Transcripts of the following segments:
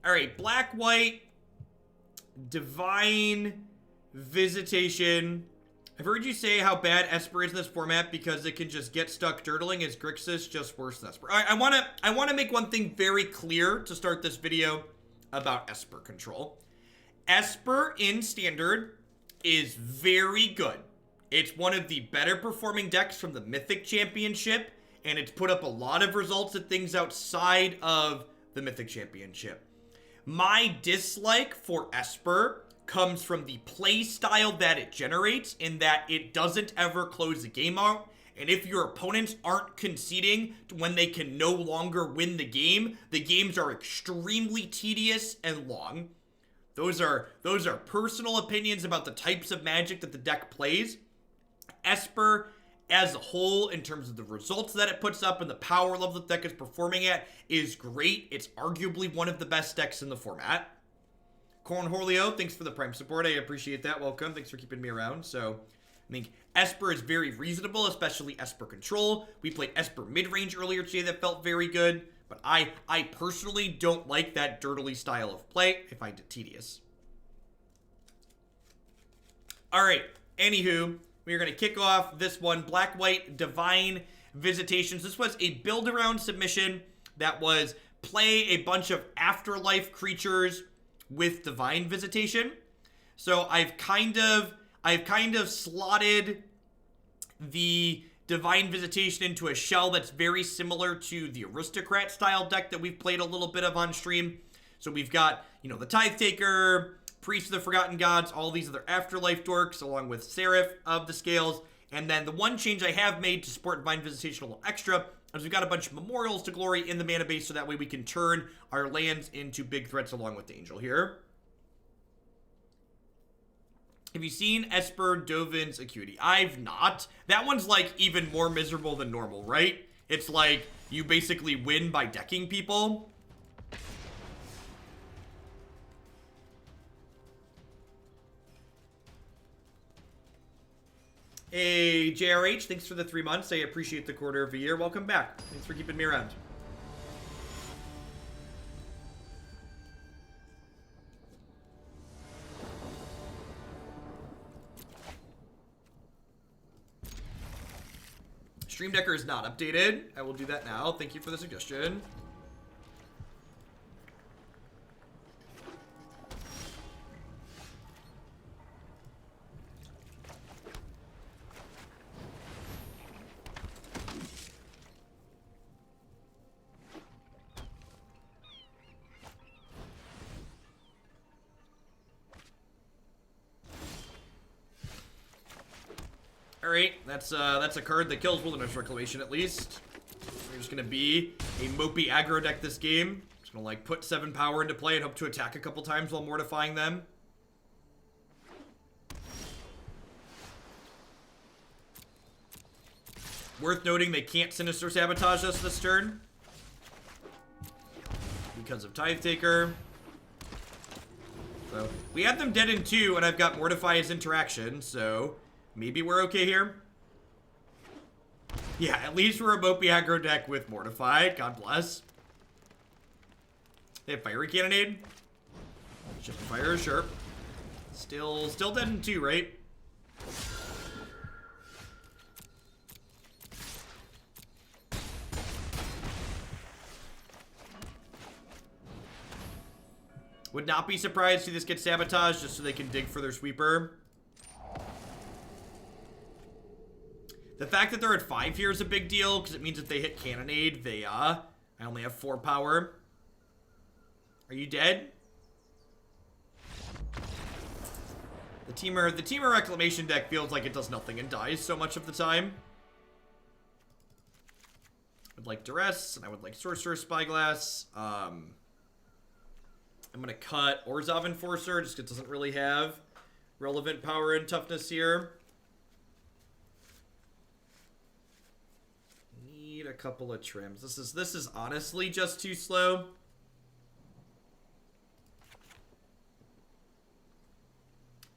Alright, black-white, Divine Visitation. I've heard you say how bad Esper is in this format because it can just get stuck dirtling. Is Grixis just worse than Esper? I wanna make one thing very clear to start this video about Esper control. Esper in Standard is very good. It's one of the better performing decks from the Mythic Championship, and it's put up a lot of results at things outside of the Mythic Championship. My dislike for Esper comes from the play style that it generates, in that it doesn't ever close the game out, and if your opponents aren't conceding when they can no longer win the games are extremely tedious and long. Those are personal opinions about the types of Magic that the deck plays. Esper as a whole, in terms of the results that it puts up and the power level the deck is performing at, is great. It's arguably one of the best decks in the format. Cornholio, thanks for the Prime support. I appreciate that. Welcome. Thanks for keeping me around. So, I think Esper is very reasonable, especially Esper Control. We played Esper mid-range earlier today that felt very good, but I personally don't like that dirtily style of play. I find it tedious. Alright, anywho, we are going to kick off this one. Black-White Divine Visitations. This was a build-around submission that was play a bunch of afterlife creatures with Divine Visitation. So I've kind of slotted the Divine Visitation into a shell that's very similar to the Aristocrat style deck that we've played a little bit of on stream. So we've got, you know, the Tithe Taker, Priest of the Forgotten Gods, all these other afterlife dorks, along with Seraph of the Scales. And then the one change I have made to support Divine Visitation a little extra is we've got a bunch of Memorials to Glory in the mana base, so that way we can turn our lands into big threats along with the Angel here. Have you seen Esper Dovin's Acuity? I've not. That one's like even more miserable than normal, right? It's like you basically win by decking people. Hey, JRH, thanks for the 3 months. I appreciate the quarter of a year. Welcome back. Thanks for keeping me around. Stream Decker is not updated. I will do that now. Thank you for the suggestion. Alright, that's a card that kills Wilderness Reclamation at least. We're just gonna be a mopey aggro deck this game. Just gonna like put 7 power into play and hope to attack a couple times while mortifying them. Worth noting they can't Sinister Sabotage us this turn because of Tithe Taker. So we have them dead in 2, and I've got Mortify as interaction, so maybe we're okay here. Yeah, at least we're a mopey aggro deck with Mortify. God bless. They have Fiery Cannonade. Shift to Fire, sure. Still dead in 2, right? Would not be surprised to see this get sabotaged just so they can dig for their sweeper. The fact that they're at 5 here is a big deal, because it means if they hit Cannonade, they, I only have 4 power. Are you dead? The Teamer Reclamation deck feels like it does nothing and dies so much of the time. I would like Duress, and I would like Sorcerous Spyglass. I'm gonna cut Orzhov Enforcer, just because it doesn't really have relevant power and toughness here. Need a couple of trims. This is honestly just too slow.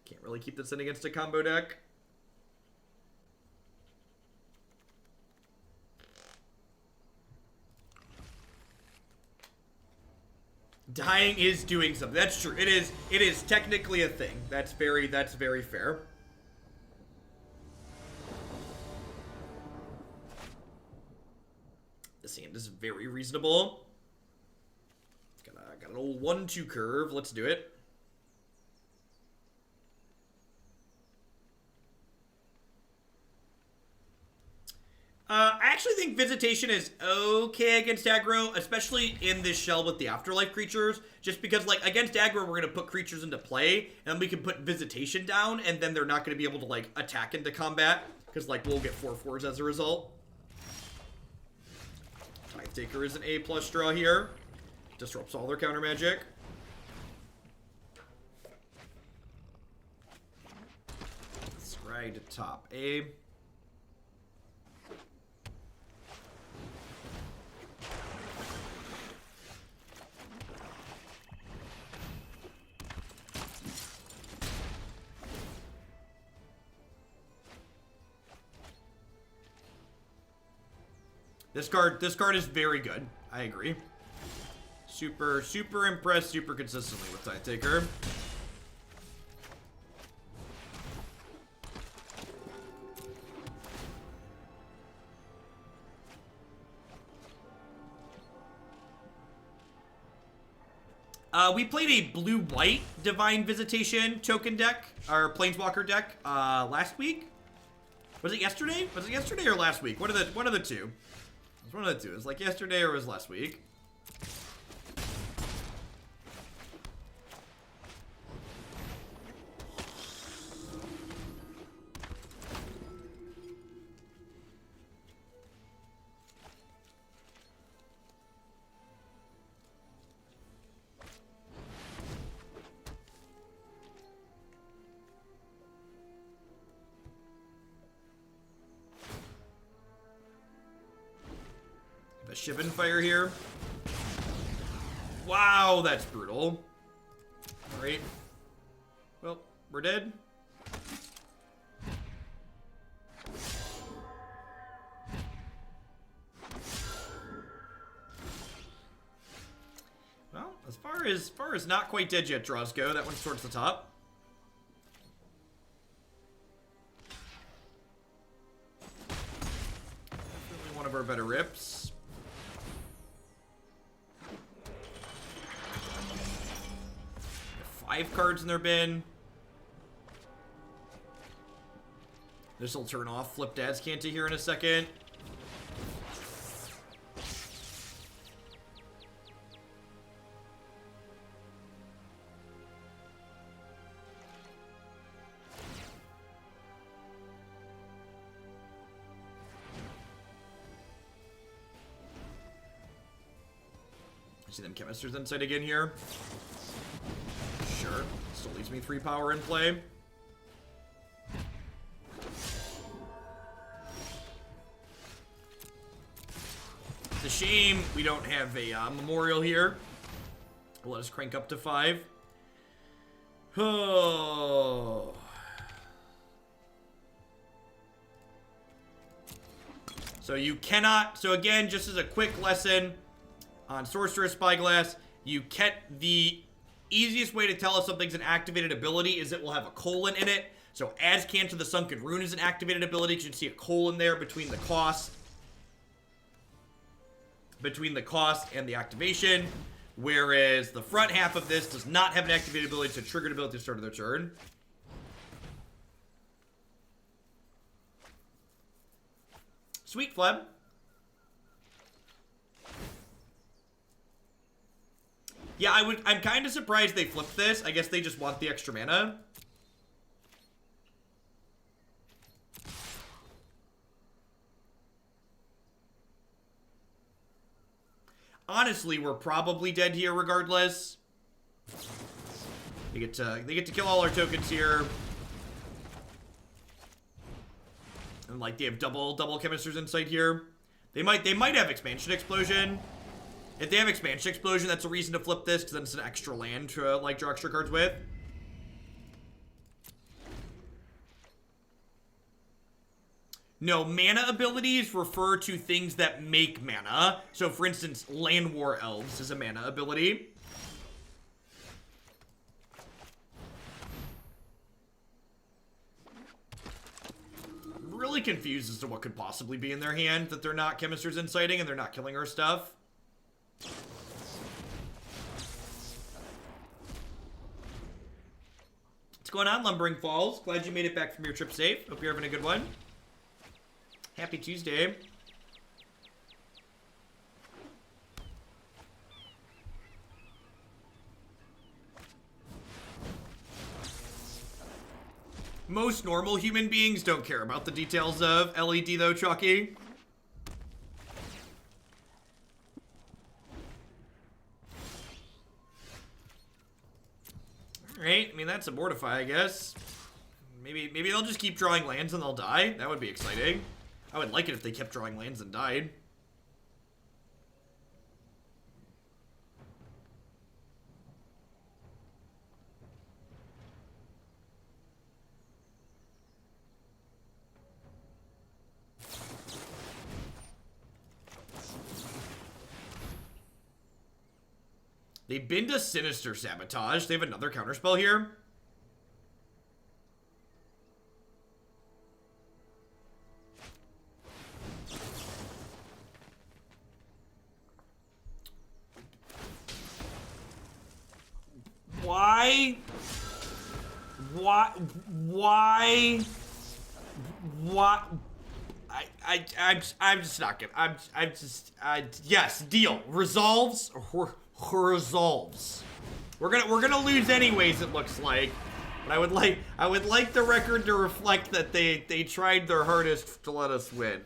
Can't really keep this in against a combo deck. Dying is doing something. That's true. It is technically a thing. That's very fair. This hand is very reasonable. Got an old 1-2 curve. Let's do it. I actually think Visitation is okay against aggro, especially in this shell with the Afterlife creatures, just because, like, against aggro, we're going to put creatures into play, and then we can put Visitation down, and then they're not going to be able to, like, attack into combat, because, like, we'll get 4/4s as a result. Tithe Taker is an A+ draw here. Disrupts all their counter magic. Scry to top A. This card is very good. I agree. Super impressed super consistently with Tithe Taker. We played a blue-white Divine Visitation token deck, or Planeswalker deck, last week. Was it yesterday? Was it yesterday or last week? One of the two. It was one of the two. It was like yesterday or it was last week. Shivan Fire here. Wow, that's brutal. Alright. Well, we're dead. Well, as far as not quite dead yet draws go, that one's towards the top. Definitely one of our better rips. 5 cards in their bin. This will turn off Flip Dad's Canta here in a second. I see them Chemisters inside again here. Sure. Still leaves me 3 power in play. It's a shame we don't have a memorial here. Let us crank up to 5. Oh. So you cannot... So again, just as a quick lesson on Sorcerous Spyglass, you can't... The easiest way to tell if something's an activated ability is it will have a colon in it. So adds Can to the Sunken Rune is an activated ability because you can see a colon there between the cost. Between the cost and the activation. Whereas the front half of this does not have an activated ability, so triggered ability at the start of their turn. Sweet, Fleb. Yeah, I'm kind of surprised they flipped this. I guess they just want the extra mana. Honestly, we're probably dead here regardless. They get to kill all our tokens here. And like they have double Chemisters Insight here. They might have Expansion Explosion. If they have Expansion Explosion, that's a reason to flip this, because then it's an extra land to like draw extra cards with. No, mana abilities refer to things that make mana. So, for instance, Land War Elves is a mana ability. really confused as to what could possibly be in their hand that they're not Chemister's Inciting and they're not killing our stuff. What's going on, Lumbering Falls? Glad you made it back from your trip safe. Hope you're having a good one. Happy Tuesday. Most normal human beings don't care about the details of LED though, Chucky. Alright, I mean that's a Mortify, I guess. Maybe they'll just keep drawing lands and they'll die. That would be exciting. I would like it if they kept drawing lands and died. They've been to Sinister Sabotage. They have another counterspell here. Why? I'm just not gonna. Yes, deal. Resolves. Resolves. We're gonna lose anyways, it looks like. But I would like the record to reflect that they tried their hardest to let us win.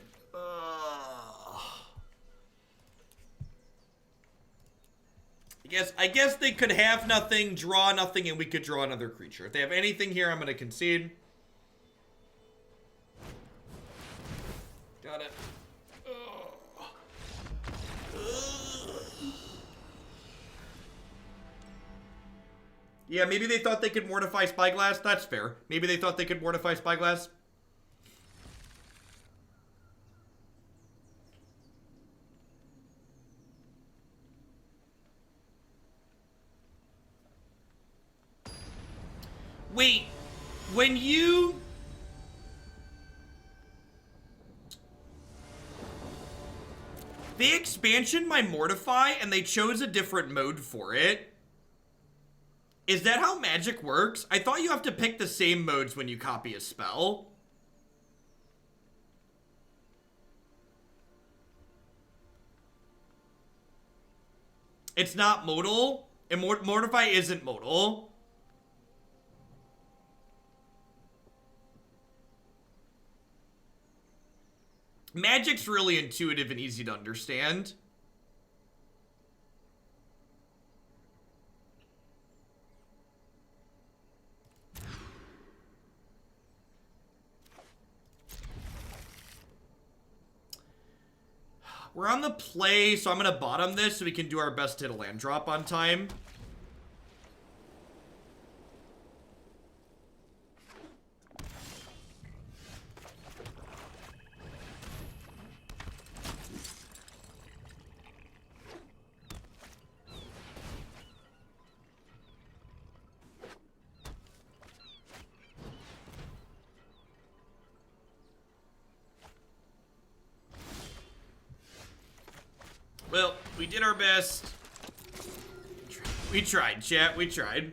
I guess they could have nothing, draw nothing, and we could draw another creature. If they have anything here, I'm gonna concede. Got it. Yeah, maybe they thought they could Mortify Spyglass. That's fair. Maybe they thought they could Mortify Spyglass. Wait, when you... They expansioned my Mortify and they chose a different mode for it. Is that how Magic works? I thought you have to pick the same modes when you copy a spell. It's not modal. And Mortify isn't modal. Magic's really intuitive and easy to understand. We're on the play, so I'm going to bottom this so we can do our best to hit a land drop on time. Well, we did our best. We tried, chat. We tried.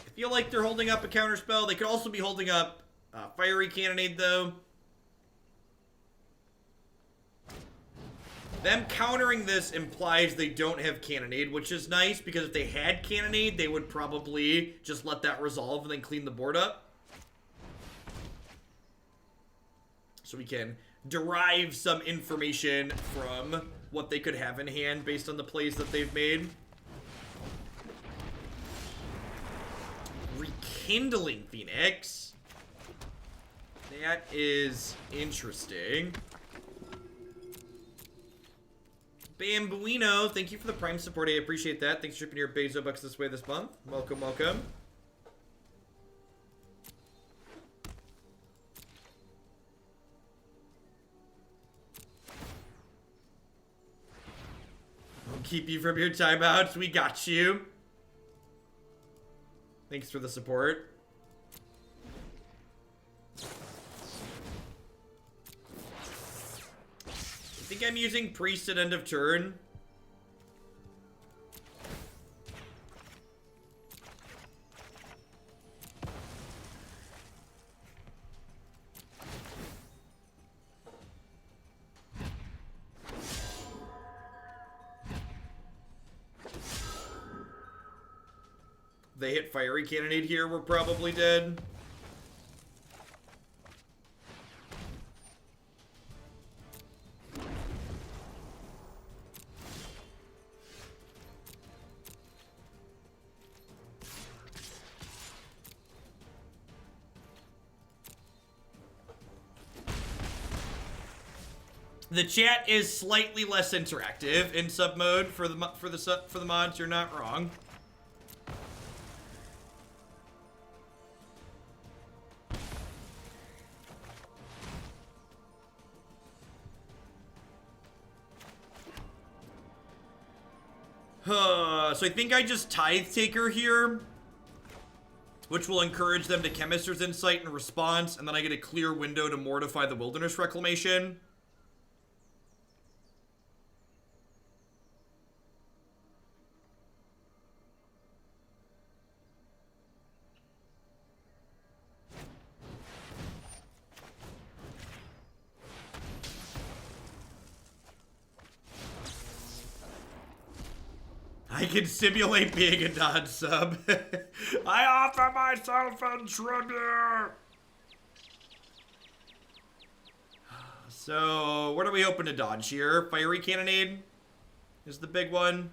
I feel like they're holding up a counterspell. They could also be holding up Fiery Cannonade, though. Them countering this implies they don't have Cannonade, which is nice, because if they had Cannonade, they would probably just let that resolve and then clean the board up. So we can derive some information from what they could have in hand based on the plays that they've made. Rekindling Phoenix. That is interesting. Bambuino, thank you for the Prime support. I appreciate that. Thanks for shipping your Bezo bucks this way this month. Welcome, welcome. keep you from your timeouts. We got you. Thanks for the support. I think I'm using Priest at end of turn. They hit Fiery Cannonade here, we're probably dead. The chat is slightly less interactive in sub mode for the mods. You're not wrong. So I think I just Tithe Taker here, which will encourage them to Chemist's Insight and Response, and then I get a clear window to Mortify the Wilderness Reclamation. I can simulate being a non-sub. I offer myself in tribute. So, what are we hoping to dodge here? Fiery Cannonade is the big one.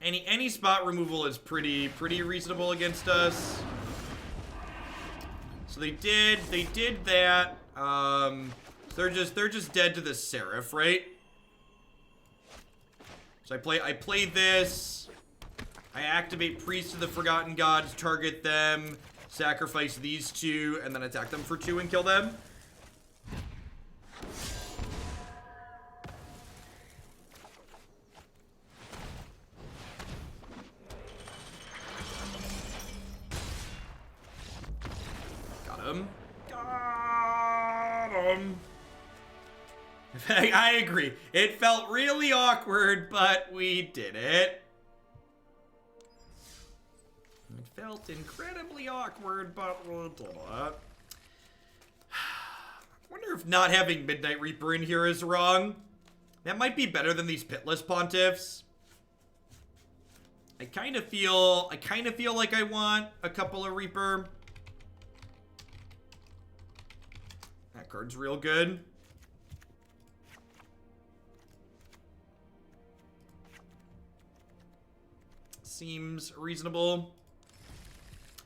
Any spot removal is pretty reasonable against us. So they did that. They're just dead to the Seraph, right? So I play this. I activate Priest of the Forgotten Gods, target them, sacrifice these two, and then attack them for 2 and kill them. Got him. Got him. I agree. It felt really awkward, but we did it. It felt incredibly awkward, but we did it. I wonder if not having Midnight Reaper in here is wrong. That might be better than these Pitless Pontiffs. I kind of feel like I want a couple of Reaper. That card's real good. Seems reasonable.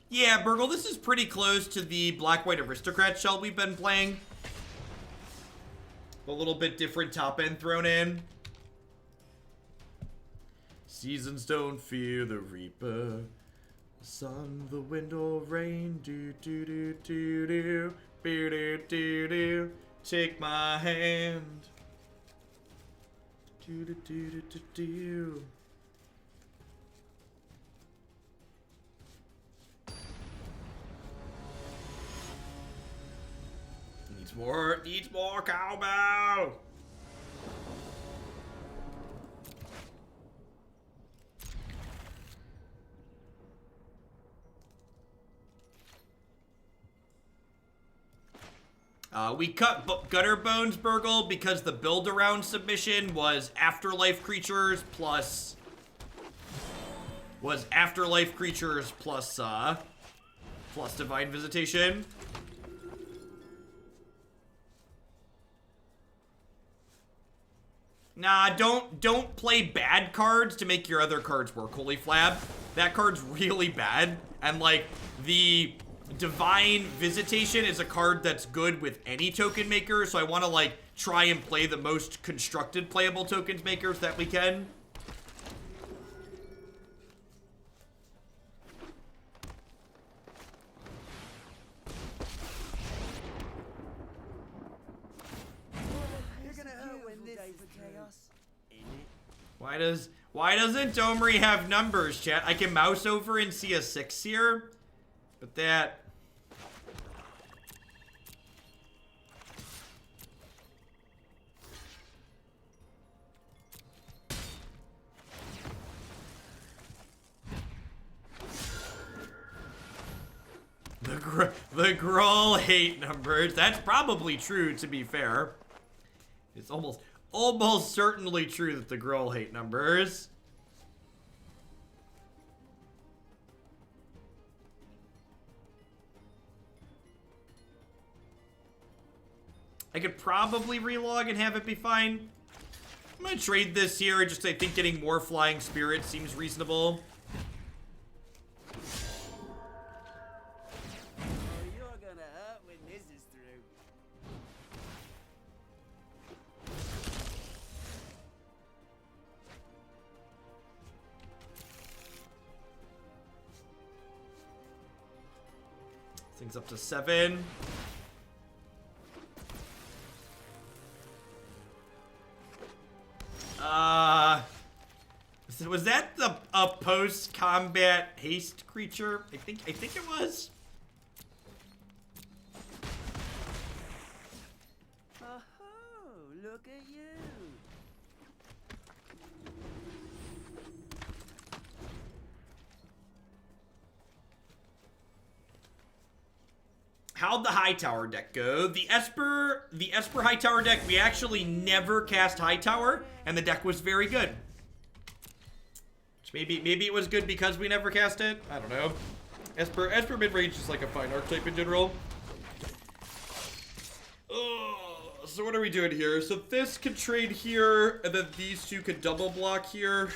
Yeah, Burgle, this is pretty close to the Black-White Aristocrat shell we've been playing. A little bit different top end thrown in. Seasons don't fear the Reaper. The sun, the wind, or rain. Do do do do do. Do do do do. Take my hand. Do do do do do do. Needs more cowbell. We cut Gutter Bones, Burgle, because the build around submission was Afterlife creatures plus Divine Visitation. Nah, don't play bad cards to make your other cards work, Holy Flab. That card's really bad, and like the Divine Visitation is a card that's good with any token maker, so I want to like try and play the most constructed playable tokens makers that we can. Why doesn't Domri have numbers, chat? I can mouse over and see a 6 here, but that... The Gruul hate numbers. That's probably true, to be fair. It's almost certainly true that the Gruul hate numbers. I could probably relog and have it be fine. I'm gonna trade this here. Just I think getting more flying spirits seems reasonable. Things up to 7. Was that a post-combat haste creature? I think it was. Oh, look at you. How'd the Hightower deck go? The Esper Hightower deck, we actually never cast Hightower, and the deck was very good. Which maybe it was good because we never cast it. I don't know. Esper midrange is like a fine archetype in general. So what are we doing here? So this could trade here, and then these two could double block here.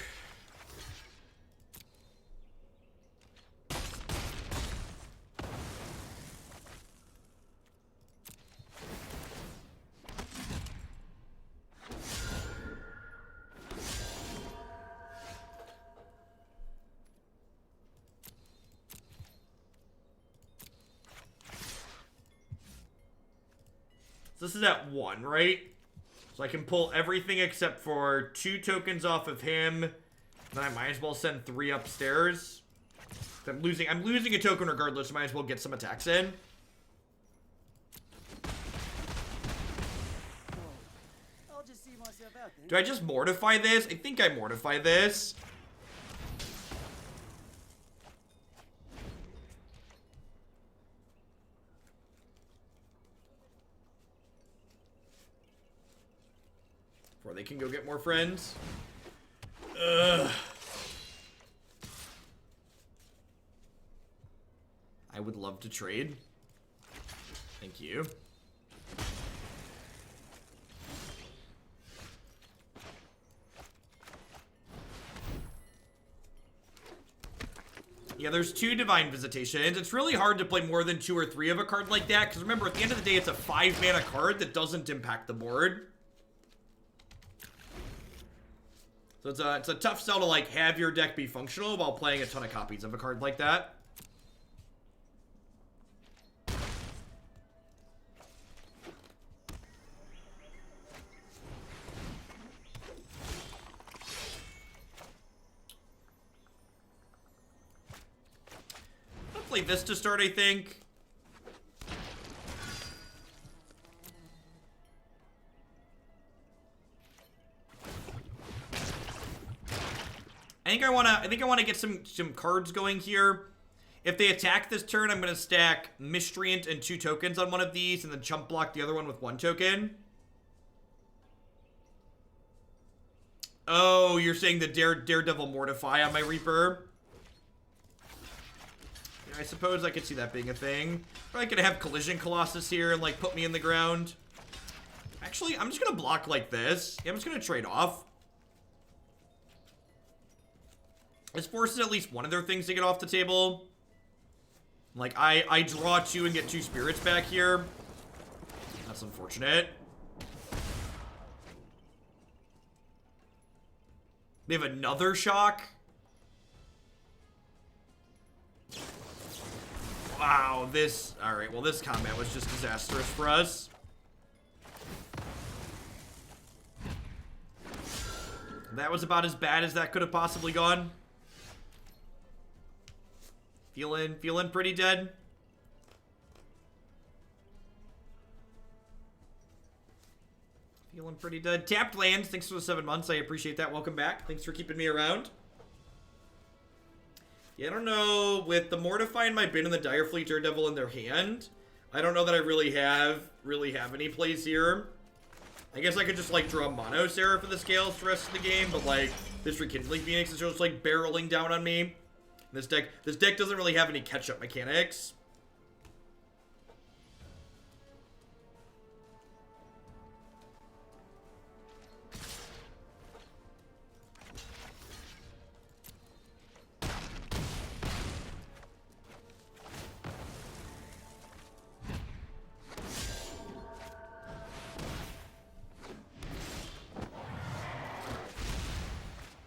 This is at 1, right? So I can pull everything except for 2 tokens off of him. Then I might as well send 3 upstairs. I'm losing a token regardless, so I might as well get some attacks in. I'll just see myself out then. Do I just mortify this? I think I mortify this. Before they can go get more friends. Ugh. I would love to trade. Thank you. Yeah, there's 2 Divine Visitations. It's really hard to play more than 2 or 3 of a card like that, because remember, at the end of the day, it's a 5 mana card that doesn't impact the board. So it's a tough sell to, like, have your deck be functional while playing a ton of copies of a card like that. I'll play this to start, I think. I think I wanna get some cards going here. If they attack this turn, I'm gonna stack Ministrant and 2 tokens on one of these, and then chump block the other one with 1 token. Oh, you're saying the Daredevil Mortify on my Reaper? Yeah, I suppose I could see that being a thing. Probably gonna have Collision Colossus here and like put me in the ground. Actually, I'm just gonna block like this. Yeah, I'm just gonna trade off. This forces at least one of their things to get off the table. Like, I draw 2 and get 2 spirits back here. That's unfortunate. They have another shock. Wow, this... Alright, well, this combat was just disastrous for us. That was about as bad as that could have possibly gone. Feeling pretty dead. Feeling pretty dead. Tapped lands. Thanks for the 7 months. I appreciate that. Welcome back. Thanks for keeping me around. Yeah, I don't know. With the Mortify in my bin and the Direfleet Daredevil in their hand, I don't know that I really have any plays here. I guess I could just, like, draw Mono Seraph for the scales for the rest of the game, but, like, this Rekindling Phoenix is just, like, barreling down on me. This deck doesn't really have any catch-up mechanics.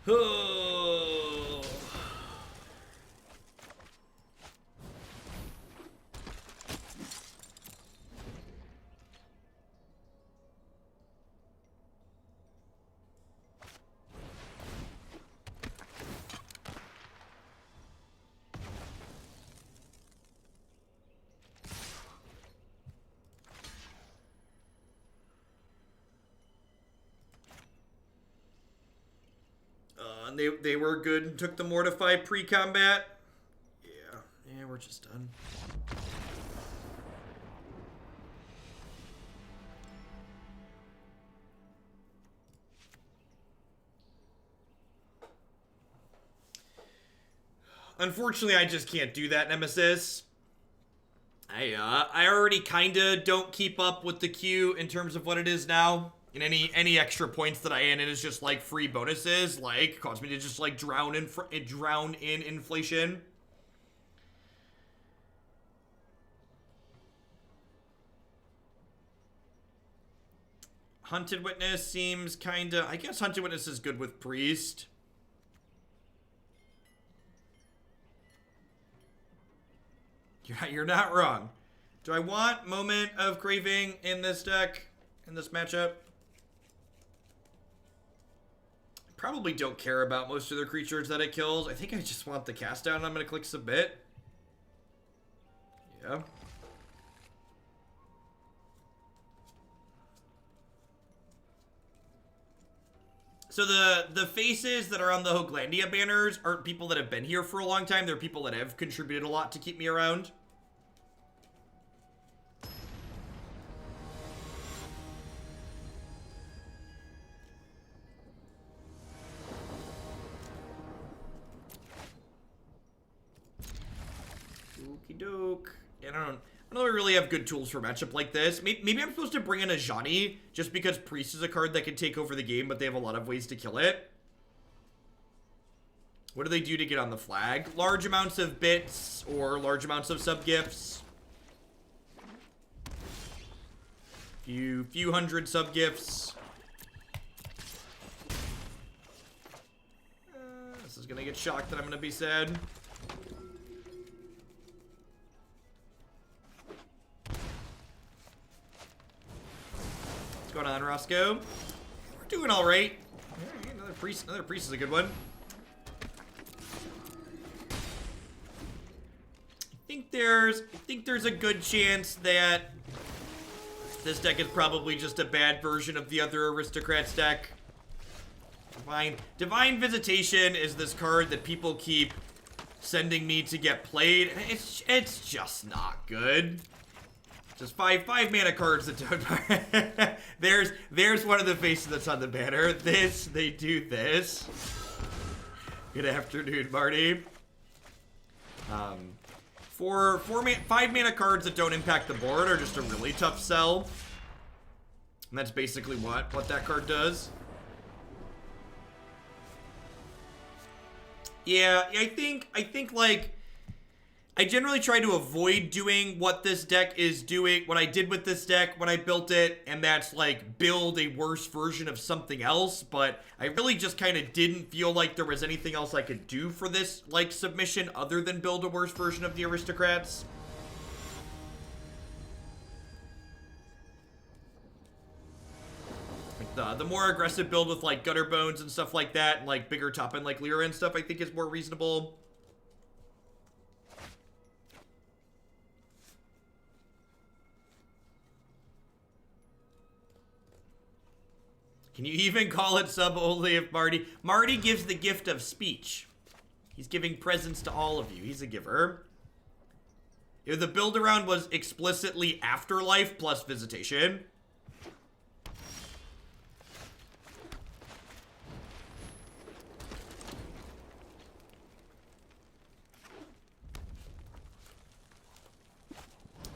Oh. And they were good and took the Mortify pre-combat. Yeah, we're just done. Unfortunately, I just can't do that, Nemesis. I already kinda don't keep up with the queue in terms of what it is now. And any extra points that I add in is just like free bonuses, like cause me to just like drown in inflation. Hunted Witness seems kinda. I guess Hunted Witness is good with Priest. You're not wrong. Do I want Moment of Craving in this deck, in this matchup? Probably don't care about most of the creatures that it kills. I think I just want the cast down and I'm going to click submit. Yeah. So the faces that are on the Hoaglandia banners aren't people that have been here for a long time. They're people that have contributed a lot to keep me around. Okie doke. I don't know if I really have good tools for a matchup like this. Maybe I'm supposed to bring in Ajani, just because Priest is a card that can take over the game, but they have a lot of ways to kill it. What do they do to get on the flag? Large amounts of bits, or large amounts of sub-gifts. Few hundred sub-gifts. This is gonna get shocked that I'm gonna be sad. What's going on, Roscoe? We're doing all right. Another priest is a good one. I think there's a good chance that this deck is probably just a bad version of the other Aristocrats deck. Divine Visitation is this card that people keep sending me to get played. It's just not good. Just five mana cards that don't. there's one of the faces that's on the banner. They do this. Good afternoon, Marty. 5 mana cards that don't impact the board are just a really tough sell. And that's basically what that card does. Yeah, I think like I generally try to avoid doing what this deck is doing, what I did with this deck when I built it, and that's like build a worse version of something else, but I really just kind of didn't feel like there was anything else I could do for this like submission other than build a worse version of the Aristocrats. The more aggressive build with like Gutter Bones and stuff like that, and like bigger top end like Lyra and stuff, I think is more reasonable. Can you even call it sub only if Marty gives the gift of speech? He's giving presents to all of you. He's a giver. If the build around was explicitly Afterlife plus Visitation.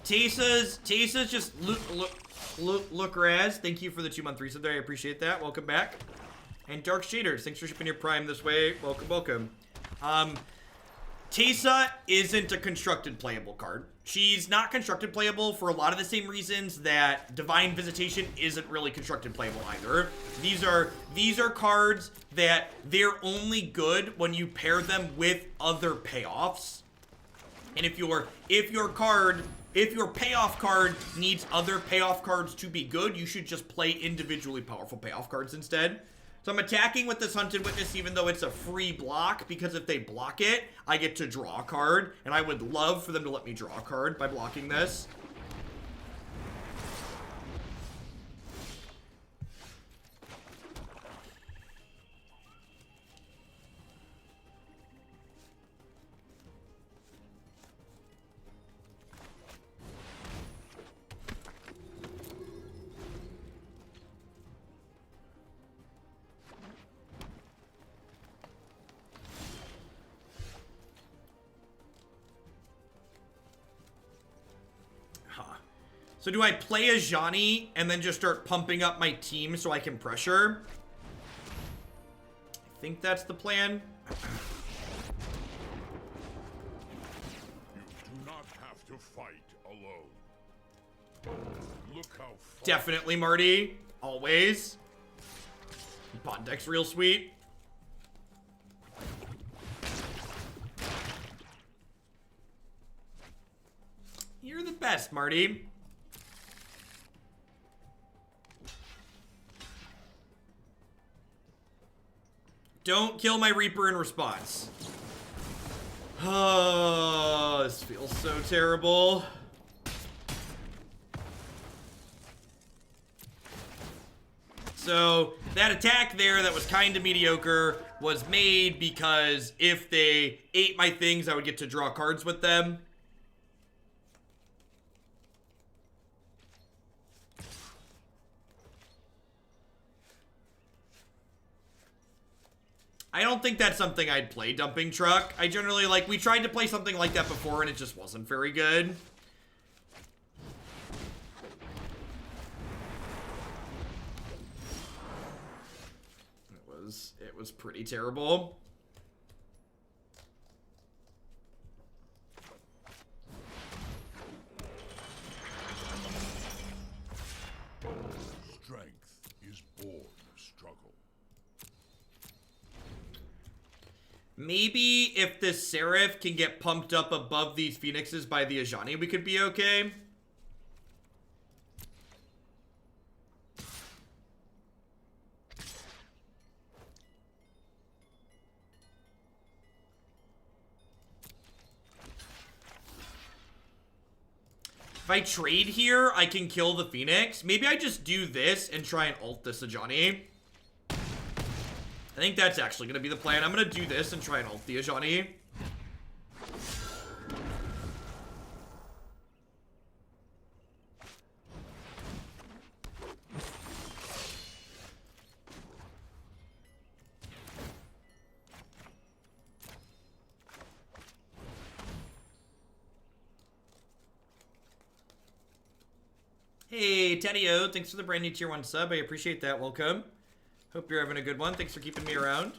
Tesa's just look Raz. Thank you for the 2-month resub there. I appreciate that. Welcome back. And Dark Shaders, thanks for shipping your Prime this way. Welcome. Tesa isn't a constructed playable card. She's not constructed playable for a lot of the same reasons that Divine Visitation isn't really constructed playable either. These are cards that they're only good when you pair them with other payoffs. And if your payoff card needs other payoff cards to be good, you should just play individually powerful payoff cards instead. So I'm attacking with this Hunted Witness even though it's a free block, because if they block it, I get to draw a card, and I would love for them to let me draw a card by blocking this. So do I play Ajani and then just start pumping up my team so I can pressure? I think that's the plan. You do not have to fight alone. Look how far. Definitely, Marty. Always. Pod deck's real sweet. You're the best, Marty. Don't kill my Reaper in response. Oh, this feels so terrible. So, that attack there that was kind of mediocre was made because if they ate my things, I would get to draw cards with them. I don't think that's something I'd play, Dumping Truck. I generally, like, we tried to play something like that before and it just wasn't very good. It was pretty terrible. Strength is born of struggle. Maybe if this Seraph can get pumped up above these Phoenixes by the Ajani, we could be okay. If I trade here, I can kill the Phoenix. Maybe I just do this and try and ult this Ajani. I think that's actually going to be the plan. I'm going to do this and try and ult the Ajani. Hey, Teddy-O, thanks for the brand new tier 1 sub. I appreciate that. Welcome. Hope you're having a good one. Thanks for keeping me around.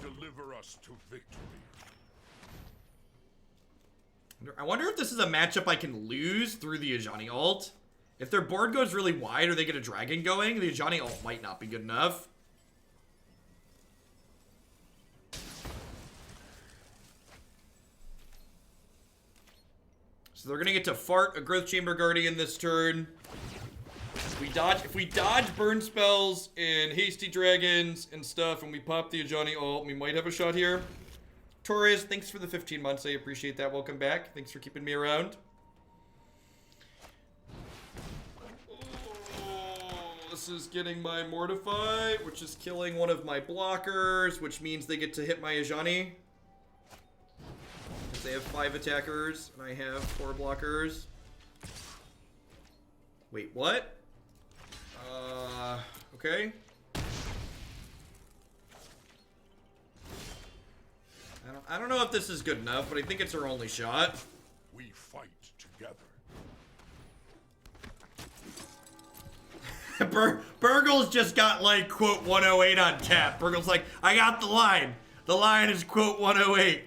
Deliver us to victory. I wonder if this is a matchup I can lose through the Ajani ult. If their board goes really wide or they get a dragon going, the Ajani ult might not be good enough. So they're gonna get to fart a Growth Chamber Guardian this turn. If we dodge burn spells and hasty dragons and stuff, and we pop the Ajani ult, we might have a shot here. Torres, thanks for the 15 months. I appreciate that. Welcome back. Thanks for keeping me around. Oh, this is getting my Mortify, which is killing one of my blockers, which means they get to hit my Ajani. Because they have 5 attackers, and I have 4 blockers. Wait, what? Okay. I don't know if this is good enough, but I think it's our only shot. We fight together. Burgle's just got like quote 108 on tap. Burgle's like, I got the line. The line is quote 108.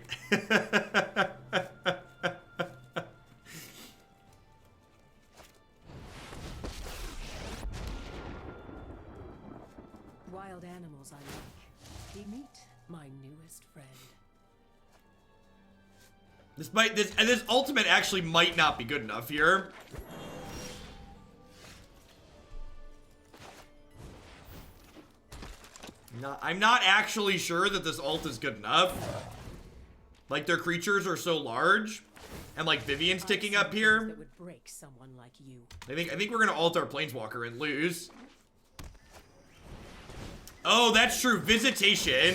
Wild animals I like. We meet my newest friend. This ultimate actually might not be good enough here. I'm not actually sure that this ult is good enough. Like, their creatures are so large, and like Vivian's ticking up here. That would break someone like you. I think we're gonna ult our Planeswalker and lose. Oh, that's true. Visitation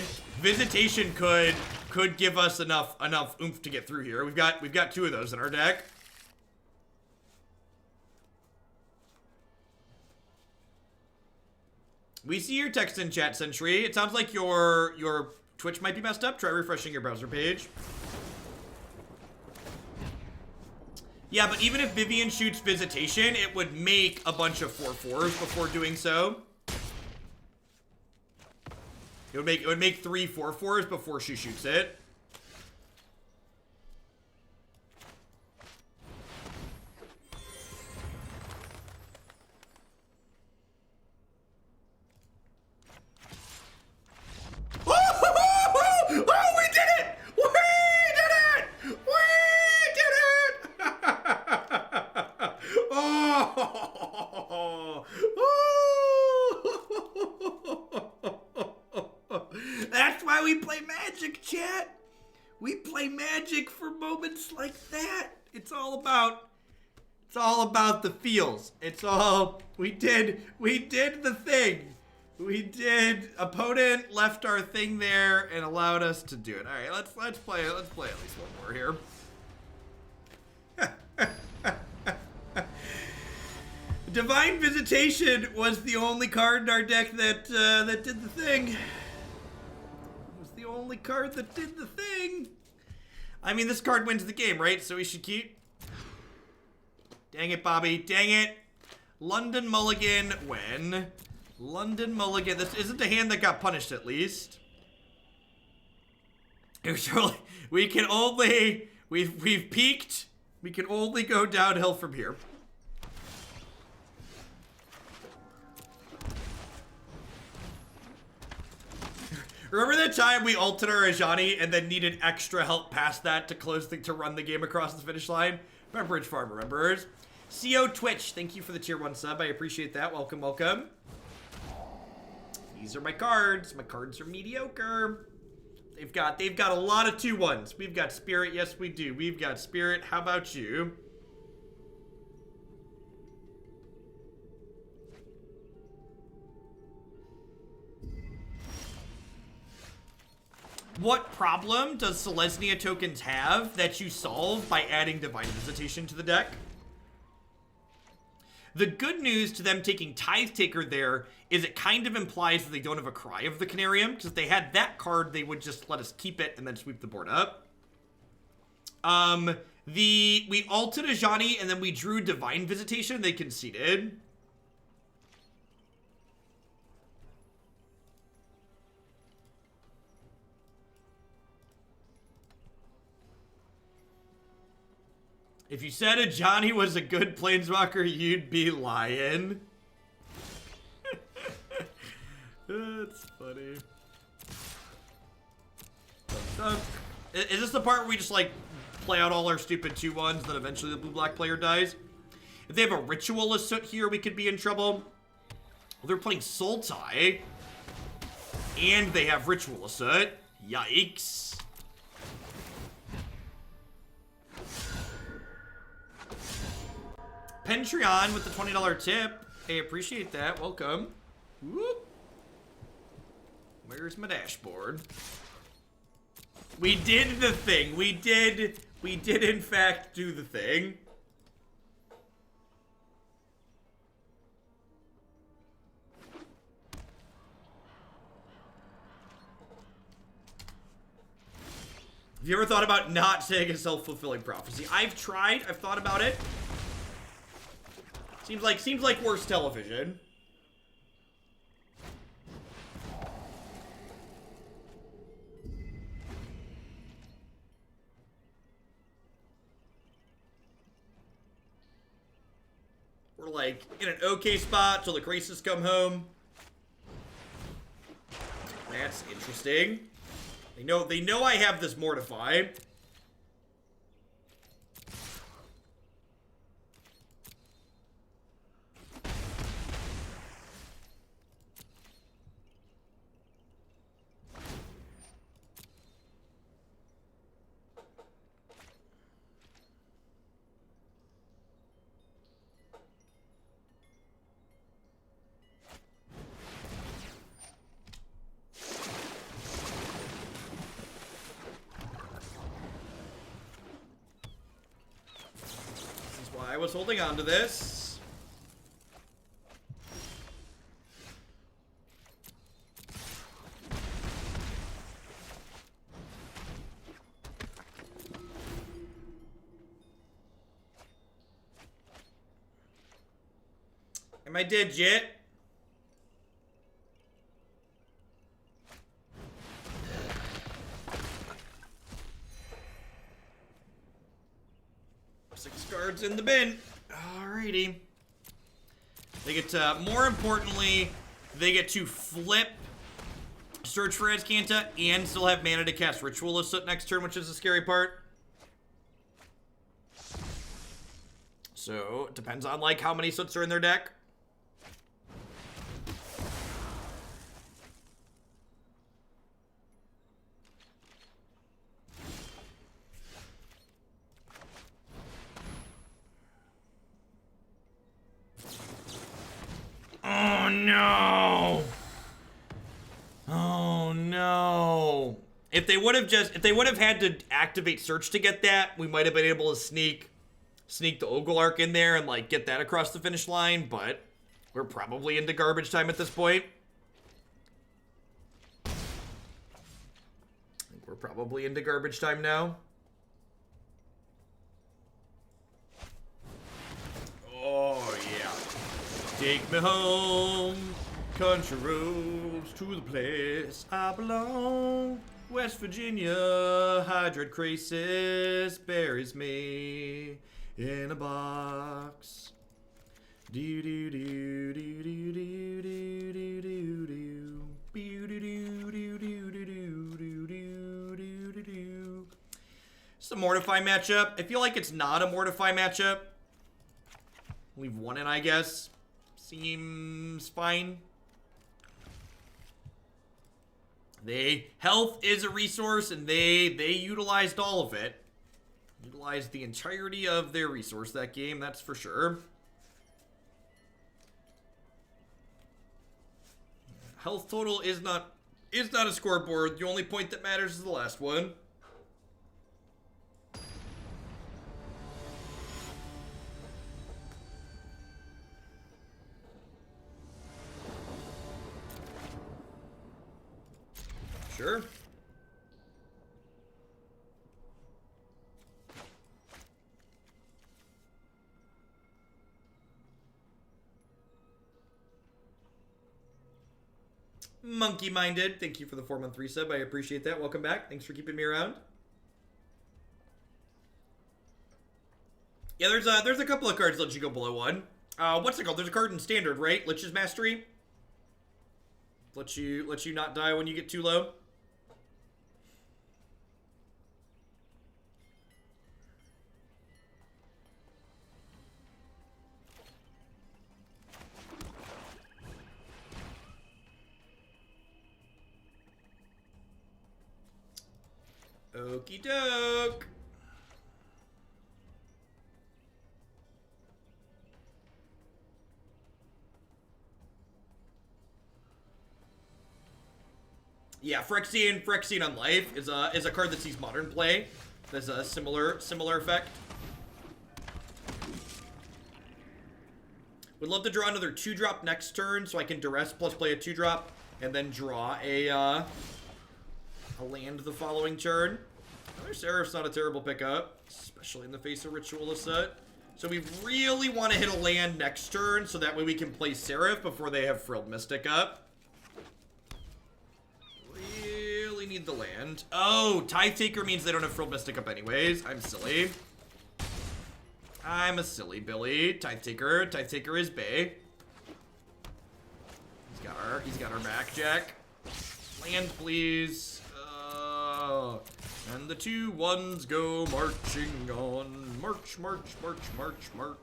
could give us enough oomph to get through here. We've got 2 of those in our deck. We see your text in chat, Sentry. It sounds like your Twitch might be messed up. Try refreshing your browser page. Yeah, but even if Vivian shoots Visitation, it would make a bunch of 4/4s before doing so. It would make 3 4/4s before she shoots it. Oh, we did it! We did it! We did it! Oh! That's why we play Magic, chat. We play Magic for moments like that. It's all about the feels. It's all we did the thing. We did. Opponent left our thing there and allowed us to do it. All right, let's play at least one more here. Divine Visitation was the only card in our deck that did the thing. It was the only card that did the thing. I mean, this card wins the game, right? So we should keep. Dang it, Bobby. Dang it. London Mulligan when? London Mulligan. This isn't the hand that got punished, at least. It was really, we can only, we've peaked. We can only go downhill from here. Remember that time we ulted our Ajani and then needed extra help past that to run the game across the finish line? Remember Bridge Farm, remembers? CO Twitch, thank you for the tier 1 sub. I appreciate that. Welcome, welcome. These are my cards. My cards are mediocre. They've got a lot of 2/1s. We've got Spirit. Yes, we do. We've got Spirit. How about you? What problem does Selesnya tokens have that you solve by adding Divine Visitation to the deck? The good news to them taking Tithe Taker there is it kind of implies that they don't have a Cry of the Canarium, because if they had that card, they would just let us keep it and then sweep the board up. We ulted Ajani and then we drew Divine Visitation and they conceded. If you said Ajani was a good Planeswalker, you'd be lying. That's funny. Is this the part where we just, like, play out all our stupid 2-1s, then eventually the blue-black player dies. If they have a Ritualist Soot here, we could be in trouble. Well, they're playing Sultai. And they have Ritualist Soot. Yikes. Pentreon with the $20 tip. Hey, appreciate that. Welcome. Whoop. Where's my dashboard? We did the thing. We did in fact do the thing. Have you ever thought about not saying a self-fulfilling prophecy? I've tried. I've thought about it. Seems like worse television. We're like in an okay spot till the Graces come home. That's interesting. They know I have this Mortify. I was holding on to this. Am I dead yet? Cards in the bin. Alrighty. They get to, more importantly, they get to flip Search for Azcanta and still have mana to cast Ritualist Soot next turn, which is the scary part. So, it depends on, like, how many Soots are in their deck. Oh no! Oh no! If they would have had to activate search to get that, we might have been able to sneak the Oglark in there and like get that across the finish line, but we're probably into garbage time at this point. I think we're probably into garbage time now. Oh yeah. Take me home, country roads to the place I belong. West Virginia, Hydrid Crisis buries me in a box. Do do do do do do do do do do do do do do do do do do. It's a Mortify matchup. I feel like it's not a Mortify matchup. Leave one in, I guess. Seems fine. Health is a resource, and they utilized all of it. Utilized the entirety of their resource that game, that's for sure. Health total is not a scoreboard. The only point that matters is the last one. Sure. Monkey Minded, thank you for the 4-month resub. I appreciate that. Welcome back. Thanks for keeping me around. Yeah, there's a couple of cards that let you go below 1. What's it called? There's a card in Standard, right? Lich's Mastery. Let you not die when you get too low. Okie doke. Yeah, Phyrexian on life is a card that sees modern play. There's a similar effect. Would love to draw another 2-drop next turn so I can Duress plus play a 2-drop and then draw a land the following turn. Another Seraph's not a terrible pickup, especially in the face of Ritualist set. So we really want to hit a land next turn so that way we can play Seraph before they have Frilled Mystic up. Really need the land. Oh, Tithe Taker means they don't have Frilled Mystic up anyways. I'm silly. I'm a silly Billy. Tithe Taker is bae. He's got our back, Jack. Land, please. And the 2 1s go marching on. March, march, march, march, march.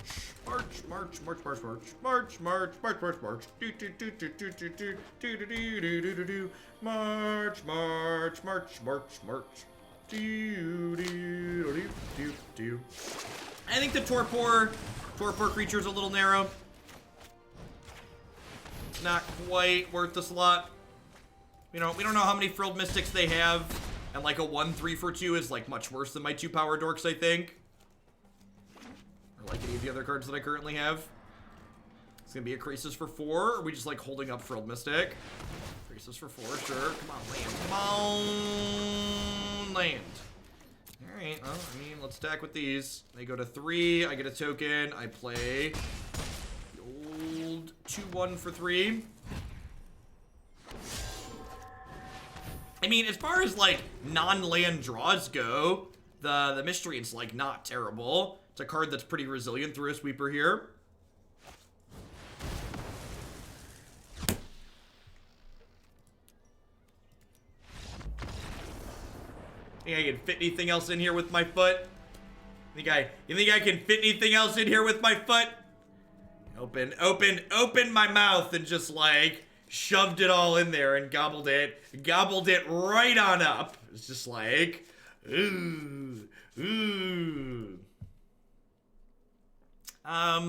March, march, march, march, march. March, march, march, march, march. Do do do do do do do do do do do do do. March, march, march, march, march. Do do do do do. I think the Torpor creature is a little narrow. It's not quite worth the slot. You know, we don't know how many Frilled Mystics they have, and like a 1/3 for 2 is like much worse than my 2 power dorks, I think. Or like any of the other cards that I currently have. It's gonna be a Crisis for 4, or are we just like holding up Frilled Mystic? Crisis for 4, sure. Come on, land. Come on, land. Alright, well, I mean, let's stack with these. They go to 3, I get a token, I play the old 2-1 for 3. I mean, as far as, like, non-land draws go, the Ministrant's, like, not terrible. It's a card that's pretty resilient through a sweeper here. Think I can fit anything else in here with my foot? You think I can fit anything else in here with my foot? Open my mouth and just like shoved it all in there and gobbled it right on up. It's just like, ooh. I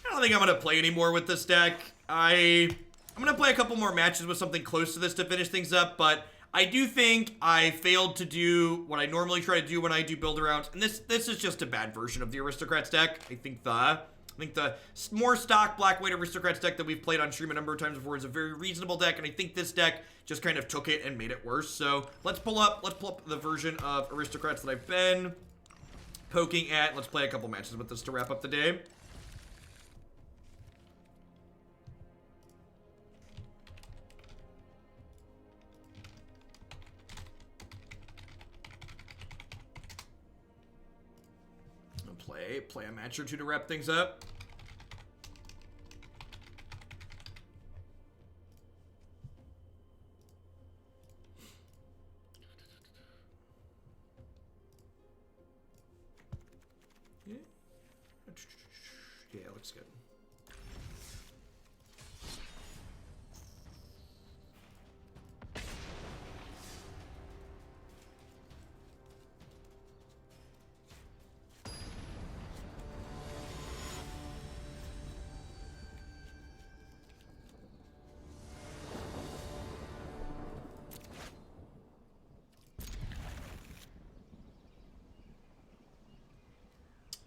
don't think I'm gonna play anymore with this deck. I'm gonna play a couple more matches with something close to this to finish things up, but I do think I failed to do what I normally try to do when I do build arounds, and this is just a bad version of the Aristocrats deck. I think the more stock Black White Aristocrats deck that we've played on stream a number of times before is a very reasonable deck, and I think this deck just kind of took it and made it worse. So let's pull up the version of Aristocrats that I've been poking at. Let's play a couple matches with this to wrap up the day. Play a match or two to wrap things up. Yeah, looks good.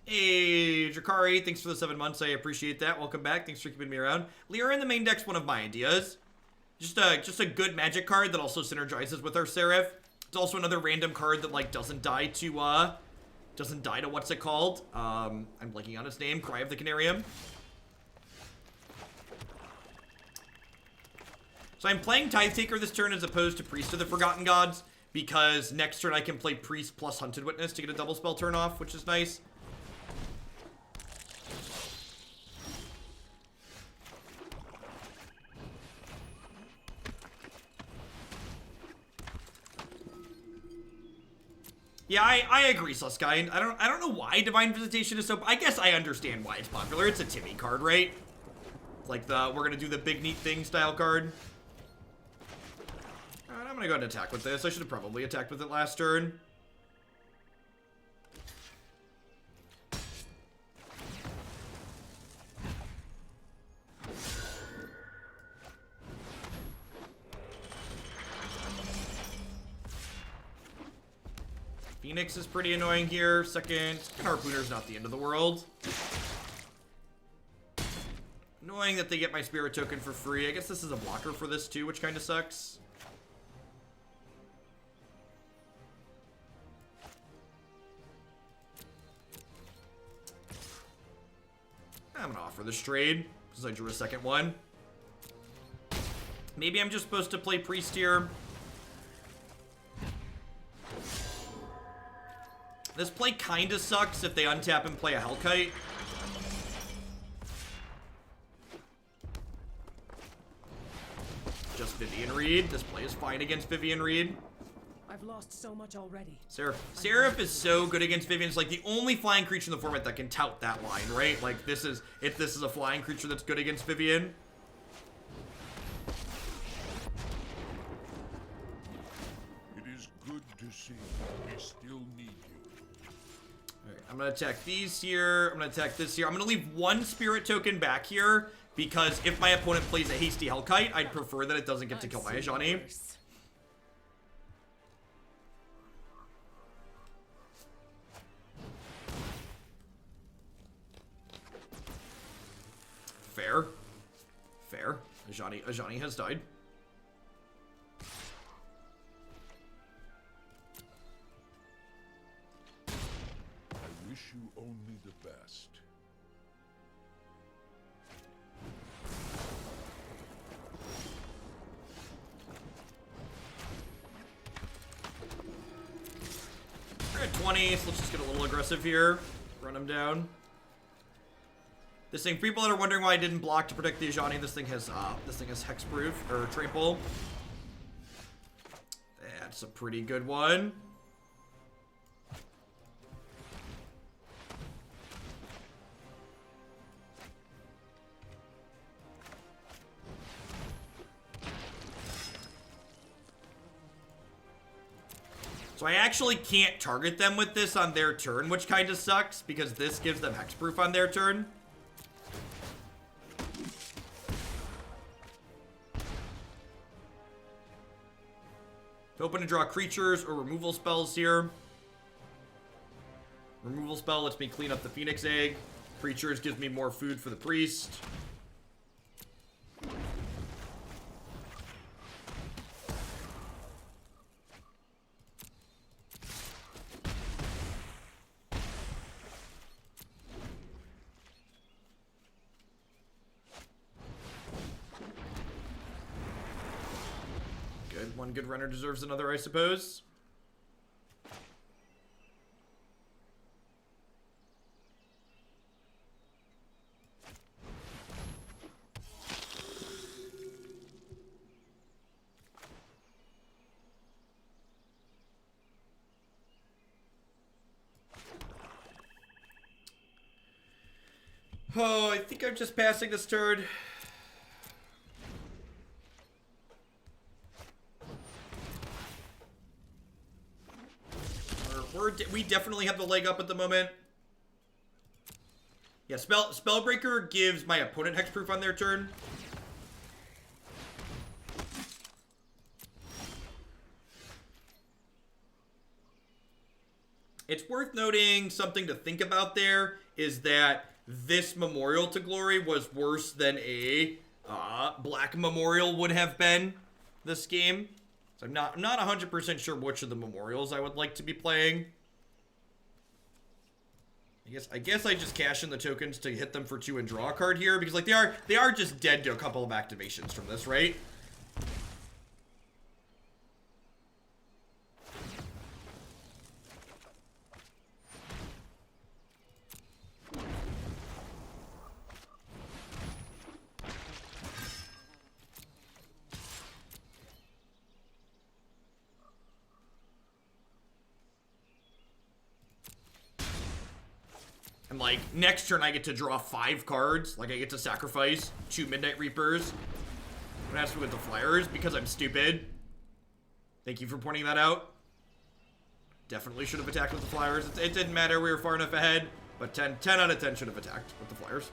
Hey, Drakari, thanks for the 7 months. I appreciate that. Welcome back. Thanks for keeping me around. Lyra in the main deck's one of my ideas. Just a good magic card that also synergizes with our Seraph. It's also another random card that like doesn't die to what's it called? I'm blanking on its name. Cry of the Canarium. So I'm playing Tithe Taker this turn as opposed to Priest of the Forgotten Gods because next turn I can play Priest plus Hunted Witness to get a double spell turn off, which is nice. Yeah, I agree, Suskind. I don't know why Divine Visitation is so... I guess I understand why it's popular. It's a Timmy card, right? Like the we're gonna do the big neat thing style card. Alright, I'm gonna go ahead and attack with this. I should have probably attacked with it last turn. Phoenix is pretty annoying here. Second Harpooner's not the end of the world. Annoying that they get my Spirit Token for free. I guess this is a blocker for this too, which kind of sucks. I'm gonna offer this trade because I drew a second one. Maybe I'm just supposed to play Priest here. This play kinda sucks if they untap and play a Hellkite. Just Vivian Reed. This play is fine against Vivian Reed. I've lost so much already. Seraph is so good against Vivian. It's like the only flying creature in the format that can tout that line, right? Like this is a flying creature that's good against Vivian. It is good to see we still need you. Alright, I'm gonna attack these here. I'm gonna attack this here. I'm gonna leave one Spirit Token back here because if my opponent plays a hasty Hellkite, I'd prefer that it doesn't get to kill my Ajani. Fair. Fair. Ajani has died. I wish you only the best. We're at 20, so let's just get a little aggressive here. Run him down. This thing, people that are wondering why I didn't block to protect the Ajani, this thing has hexproof or trample. That's a pretty good one. So I actually can't target them with this on their turn, which kind of sucks because this gives them hexproof on their turn. Open to draw creatures or removal spells here. Removal spell lets me clean up the Phoenix Egg. Creatures gives me more food for the priest. One good runner deserves another, I suppose. Oh, I think I'm just passing this turn. We definitely have the leg up at the moment. Yeah, Spellbreaker gives my opponent hexproof on their turn. It's worth noting something to think about there is that this Memorial to Glory was worse than a Black Memorial would have been this game. So I'm not 100% sure which of the Memorials I would like to be playing. I guess I just cash in the tokens to hit them for 2 and draw a card here because like they are just dead to a couple of activations from this, right? And like, next turn I get to draw 5 cards. Like, I get to sacrifice 2 Midnight Reapers. When I have to with the Flyers because I'm stupid. Thank you for pointing that out. Definitely should have attacked with the flyers. It didn't matter, we were far enough ahead. But 10 out of 10 should have attacked with the flyers.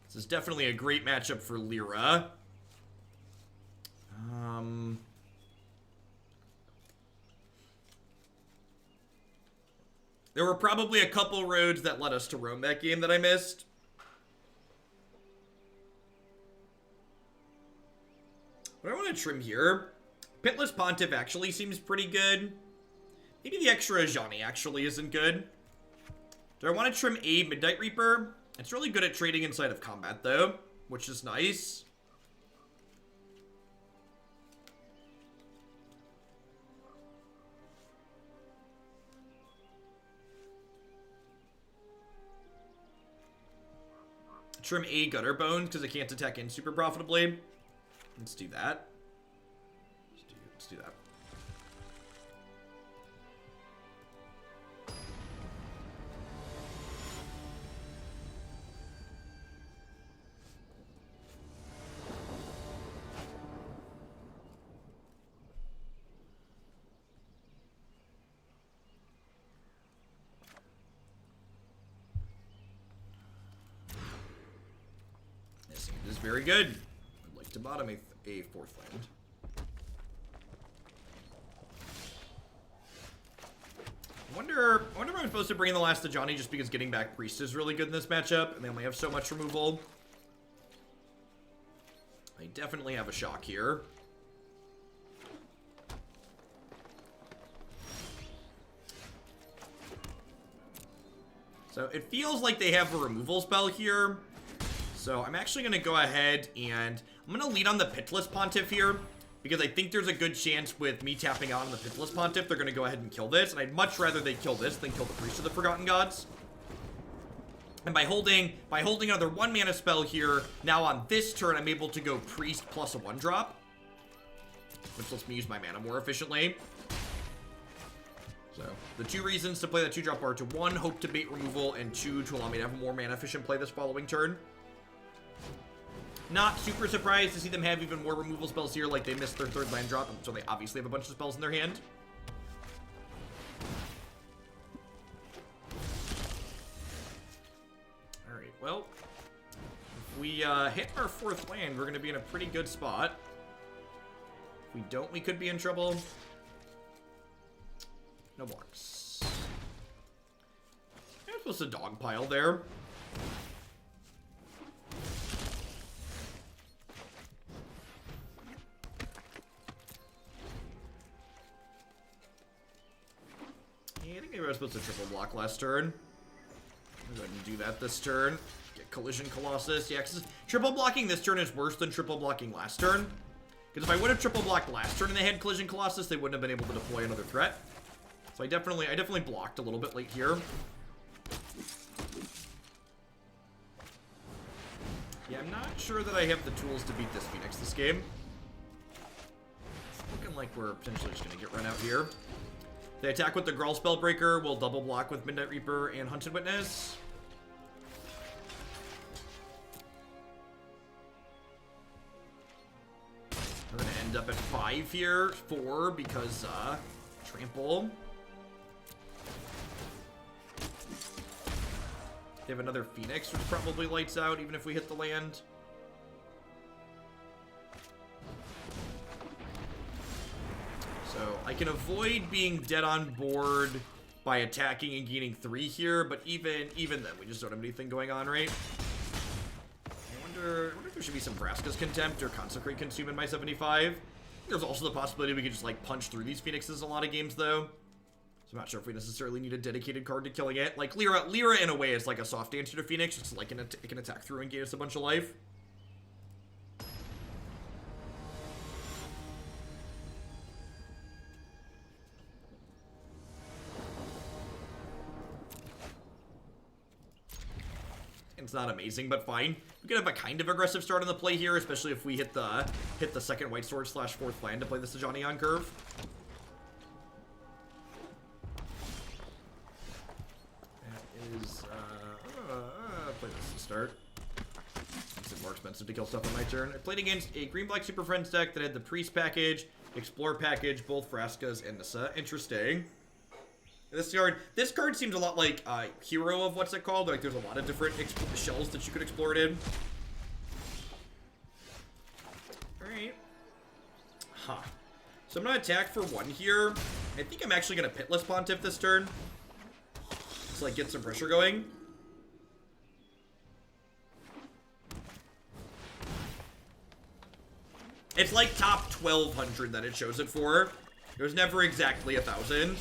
This is definitely a great matchup for Lyra. There were probably a couple roads that led us to Rome that game that I missed. What I want to trim here, Pitless Pontiff actually seems pretty good. Maybe the extra Ajani actually isn't good. Do I want to trim a Midnight Reaper? It's really good at trading inside of combat though, which is nice. Trim a Gutter Bone because it can't attack in super profitably. Let's do that. Let's do that. This is very good. I'd like to bottom a fourth land. I wonder if I'm supposed to bring in the last Ajani just because getting back Priest is really good in this matchup, and they only have so much removal. I definitely have a shock here. So it feels like they have a removal spell here. So I'm actually going to go ahead and I'm going to lead on the Pitless Pontiff here, because I think there's a good chance with me tapping out on the Pitless Pontiff, they're going to go ahead and kill this. And I'd much rather they kill this than kill the Priest of the Forgotten Gods. And by holding another 1 mana spell here, now on this turn, I'm able to go Priest plus a 1-drop, which lets me use my mana more efficiently. So the 2 reasons to play that 2-drop are to 1, hope to bait removal, and 2, to allow me to have a more mana efficient play this following turn. Not super surprised to see them have even more removal spells here, like they missed their 3rd land drop, so they obviously have a bunch of spells in their hand. Alright, well, if we hit our 4th land, we're going to be in a pretty good spot. If we don't, we could be in trouble. No blocks. I'm supposed to dogpile there. I think maybe I was supposed to triple block last turn. I'll go ahead and do that this turn. Get Collision Colossus. Yeah, because triple blocking this turn is worse than triple blocking last turn. Because if I would have triple blocked last turn and they had Collision Colossus, they wouldn't have been able to deploy another threat. So I definitely blocked a little bit late here. Yeah, I'm not sure that I have the tools to beat this Phoenix this game. It's looking like we're potentially just going to get run out here. They attack with the Grawl Spellbreaker. We'll double block with Midnight Reaper and Hunted Witness. We're going to end up at 5 here. 4 because, trample. They have another Phoenix, which probably lights out even if we hit the land. So I can avoid being dead on board by attacking and gaining 3 here, but even then, we just don't have anything going on, right? I wonder if there should be some Vraska's Contempt or Consecrate Consume in my 75. There's also the possibility we could just, like, punch through these Phoenixes in a lot of games, though. So I'm not sure if we necessarily need a dedicated card to killing it. Like, Lyra in a way is like a soft answer to Phoenix, just like it can attack through and gain us a bunch of life. It's not amazing, but fine. We could have a kind of aggressive start on the play here, especially if we hit the second White Sword / 4th land to play this Ajani on curve. That is play this expensive to kill stuff on my turn. I played against a green-black Super Friends deck that had the Priest package, Explore package, both Fraskas and Nissa. Interesting. This card seems a lot like Hero of what's it called? Like there's a lot of different shells that you could explore it in. Alright. Huh. So I'm gonna attack for 1 here. I think I'm actually gonna Pitless Pontiff this turn. Just like get some pressure going. It's like top 1200 that it shows it for. It was never exactly 1,000.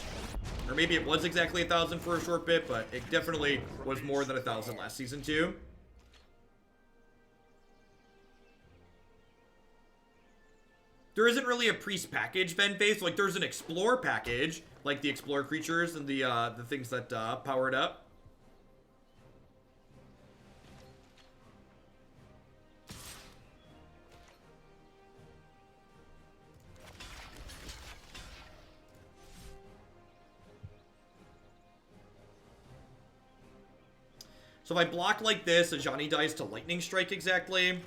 Or maybe it was exactly 1,000 for a short bit, but it definitely was more than 1,000 last season too. There isn't really a Priest package, Ben-based. Like, there's an Explore package, like the Explore creatures and the things that power it up. So if I block like this, Ajani dies to Lightning Strike exactly. I'm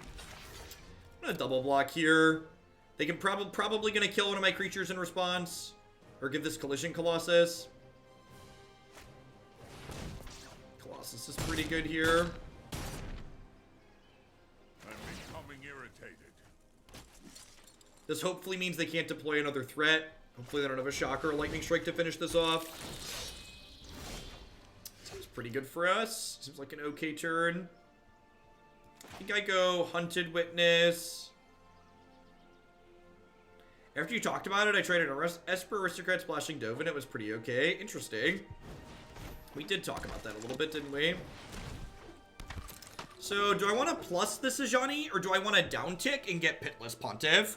gonna double block here. They can probably gonna kill one of my creatures in response. Or give this Collision Colossus. Colossus is pretty good here. I'm becoming irritated. This hopefully means they can't deploy another threat. Hopefully they don't have a Shocker or Lightning Strike to finish this off. Seems pretty good for us. Seems like an okay turn. I think I go Hunted Witness. After you talked about it, I tried an Esper Aristocrat Splashing Dove, and it was pretty okay. Interesting. We did talk about that a little bit, didn't we? So, do I want to plus this Ajani, or do I want to downtick and get Pitless Pontiff?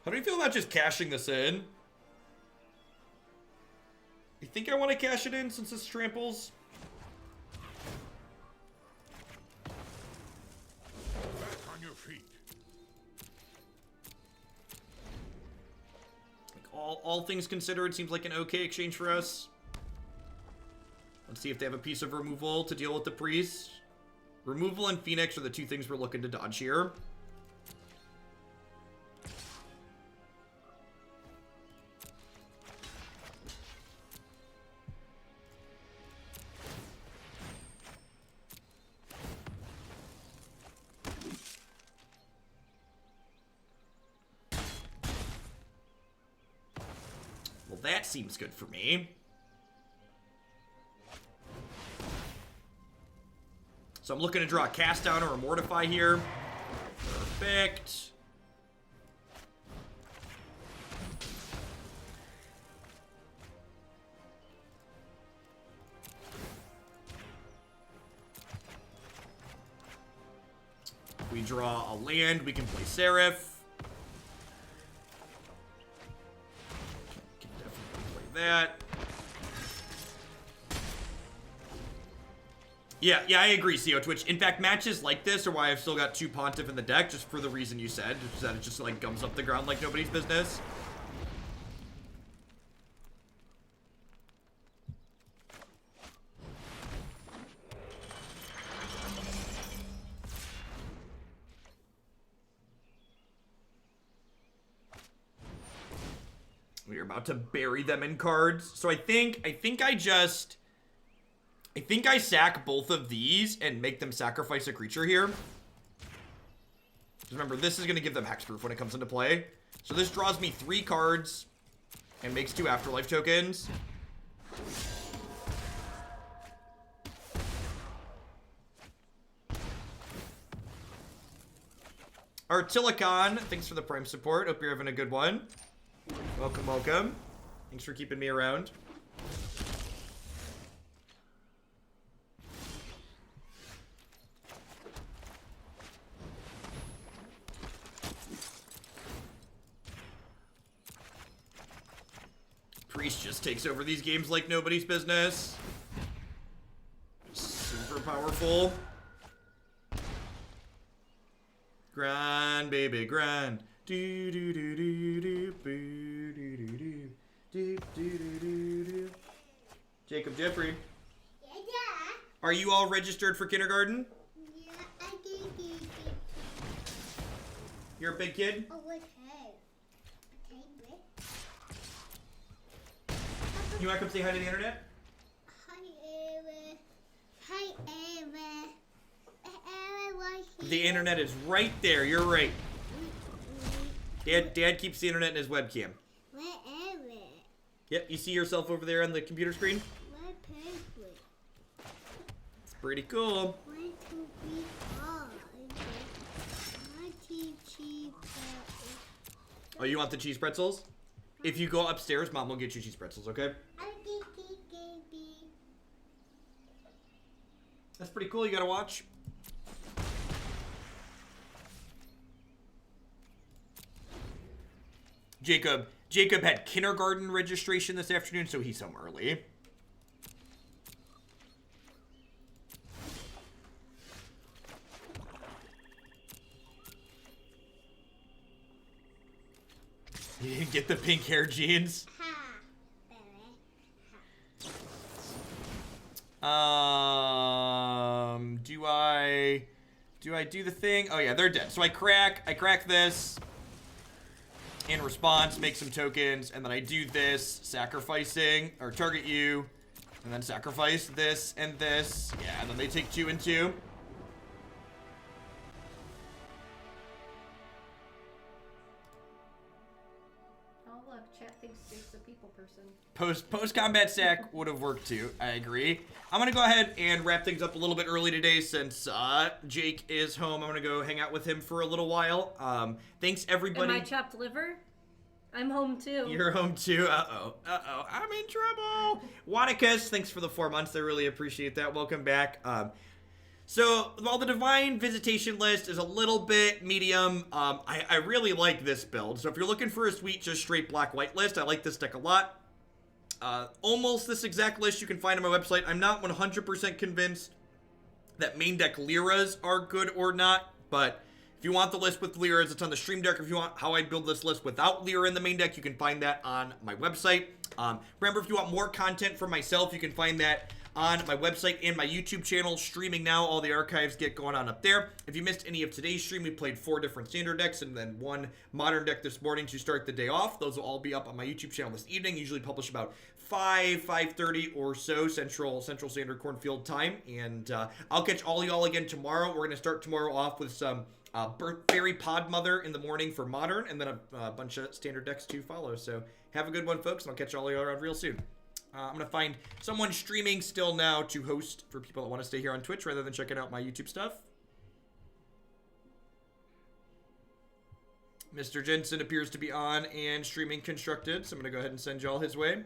How do you feel about just cashing this in? You think I want to cash it in since this tramples? Back on your feet. All things considered, seems like an okay exchange for us. Let's see if they have a piece of removal to deal with the priest. Removal and Phoenix are the two things we're looking to dodge here. That seems good for me. So I'm looking to draw a Cast Down or a Mortify here. Perfect. If we draw a land, we can play Seraph. That. Yeah, I agree, CO Twitch. In fact, matches like this are why I've still got 2 Pontiff in the deck, just for the reason you said, that it just like gums up the ground like nobody's business. We are about to bury them in cards. So I think I sack both of these and make them sacrifice a creature here. Just remember, this is going to give them hexproof when it comes into play. So this draws me 3 cards and makes 2 afterlife tokens. Artilicon, thanks for the Prime support. Hope you're having a good one. Welcome, welcome. Thanks for keeping me around. Priest just takes over these games like nobody's business. Super powerful. Grind, baby, grind. Do do do do do do do do do do do do. Jacob Jeffrey. Yeah. Are you all registered for kindergarten? Yeah, I You're a big kid? Oh, okay. Okay, Brick. You want to come say hi to the internet? Hi, Ava. Hi, Ava. Ava was here. The internet is right there. You're right. Dad keeps the internet in his webcam. Where Ava? Yep, you see yourself over there on the computer screen? Where Piglet? It's pretty cool. Where to be hard? My cheese. Oh, you want the cheese pretzels? If you go upstairs, Mom will get you cheese pretzels, okay? That's pretty cool. You gotta watch. Jacob had kindergarten registration this afternoon, so he's home early. You didn't get the pink hair jeans? Do I do the thing? Oh yeah, they're dead. So I crack this in response, make some tokens, and then I do this, sacrificing, or target you, and then sacrifice this and this. Yeah, and then they take 2 and 2. Oh look, chat thinks Jake's a people person. Post combat sack would have worked too. I agree. I'm gonna go ahead and wrap things up a little bit early today since Jake is home. I'm gonna go hang out with him for a little while. Thanks everybody. Am I chopped liver? I'm home too. You're home too. Uh-oh. I'm in trouble. Wanikas, thanks for the 4 months. I really appreciate that. Welcome back. So, while the Divine Visitation list is a little bit medium, I really like this build. So if you're looking for a sweet, just straight black-white list, I like this deck a lot. Almost this exact list you can find on my website. I'm not 100% convinced that main deck Lyras are good or not, but if you want the list with Lyras, it's on the stream deck. If you want how I build this list without Lyra in the main deck, you can find that on my website. Remember, if you want more content from myself, you can find that on my website and my YouTube channel, streaming now. All the archives get going on up there. If you missed any of today's stream, we played 4 different standard decks and then 1 modern deck this morning to start the day off. Those will all be up on my YouTube channel this evening. Usually publish about 5:30 or so Central Standard Cornfield time. And I'll catch all y'all again tomorrow. We're going to start tomorrow off with some Fairy Pod Mother in the morning for modern, and then a bunch of standard decks to follow. So have a good one, folks, and I'll catch all y'all around real soon. I'm going to find someone streaming still now to host for people that want to stay here on Twitch rather than checking out my YouTube stuff. Mr. Jensen appears to be on and streaming constructed, so I'm going to go ahead and send y'all his way.